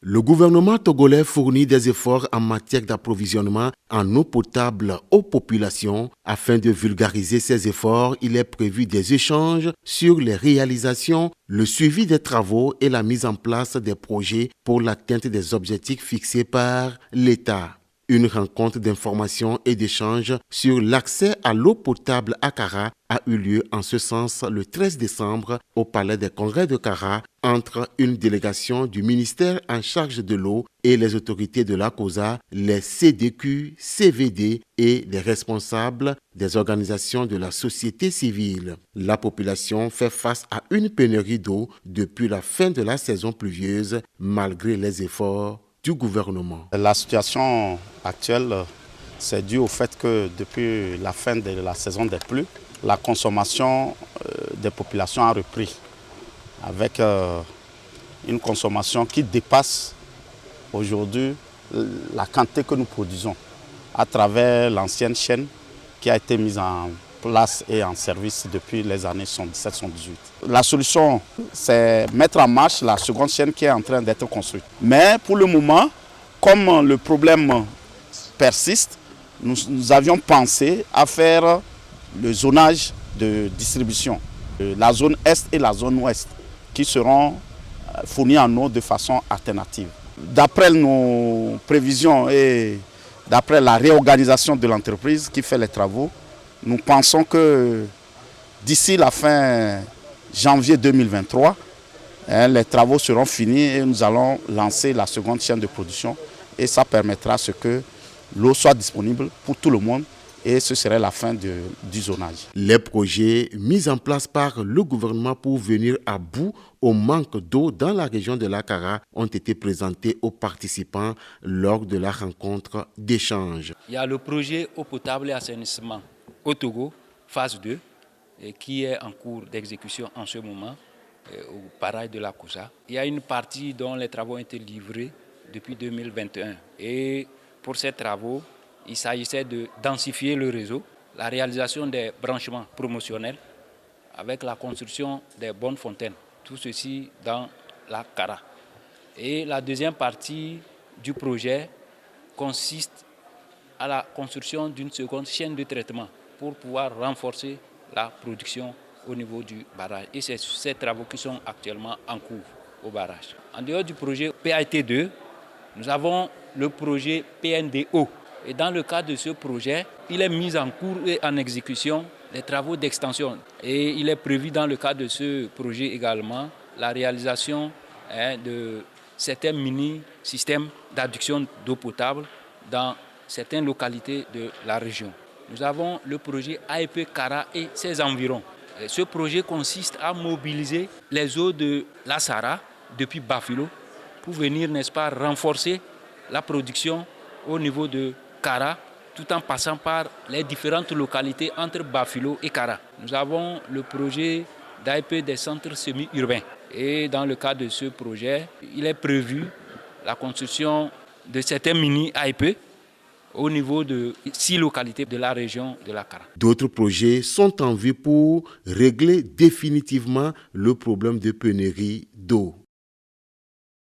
Le gouvernement togolais fournit des efforts en matière d'approvisionnement en eau potable aux populations. Afin de vulgariser ces efforts, il est prévu des échanges sur les réalisations, le suivi des travaux et la mise en place des projets pour l'atteinte des objectifs fixés par l'État. Une rencontre d'information et d'échange sur l'accès à l'eau potable à Kara a eu lieu en ce sens le 13 décembre au Palais des Congrès de Kara entre une délégation du ministère en charge de l'eau et les autorités de la COSA, les CDQ, CVD et les responsables des organisations de la société civile. La population fait face à une pénurie d'eau depuis la fin de la saison pluvieuse malgré les efforts du gouvernement. La situation actuelle, c'est dû au fait que depuis la fin de la saison des pluies, la consommation des populations a repris avec une consommation qui dépasse aujourd'hui la quantité que nous produisons à travers l'ancienne chaîne qui a été mise en place et en service depuis les années 77-78. La solution, c'est mettre en marche la seconde chaîne qui est en train d'être construite. Mais pour le moment, comme le problème persiste, nous avions pensé à faire le zonage de distribution, la zone Est et la zone Ouest, qui seront fournis en eau de façon alternative. D'après nos prévisions et d'après la réorganisation de l'entreprise qui fait les travaux, nous pensons que d'ici la fin janvier 2023, les travaux seront finis et nous allons lancer la seconde chaîne de production et ça permettra que l'eau soit disponible pour tout le monde et ce serait la fin du zonage. Les projets mis en place par le gouvernement pour venir à bout au manque d'eau dans la région de la Kara ont été présentés aux participants lors de la rencontre d'échange. Il y a le projet eau potable et assainissement au Togo, phase 2, qui est en cours d'exécution en ce moment au barrage de la COSA. Il y a une partie dont les travaux ont été livrés depuis 2021. Et pour ces travaux, il s'agissait de densifier le réseau, la réalisation des branchements promotionnels avec la construction des bonnes fontaines. Tout ceci dans la Kara. Et la deuxième partie du projet consiste à la construction d'une seconde chaîne de traitement pour pouvoir renforcer la production au niveau du barrage. Et c'est ces travaux qui sont actuellement en cours au barrage. En dehors du projet PAT2, nous avons le projet PNDO. Et dans le cadre de ce projet, il est mis en cours et en exécution les travaux d'extension. Et il est prévu dans le cadre de ce projet également la réalisation de certains mini-systèmes d'adduction d'eau potable dans certaines localités de la région. Nous avons le projet AEP Kara et ses environs. Et ce projet consiste à mobiliser les eaux de la Sahara depuis Bafilo pour venir, n'est-ce pas, renforcer la production au niveau de Kara, tout en passant par les différentes localités entre Bafilo et Kara. Nous avons le projet d'AEP des centres semi-urbains. Et dans le cadre de ce projet, il est prévu la construction de certains mini-AEP au niveau de 6 localités de la région de la Kara. D'autres projets sont en vue pour régler définitivement le problème de pénurie d'eau.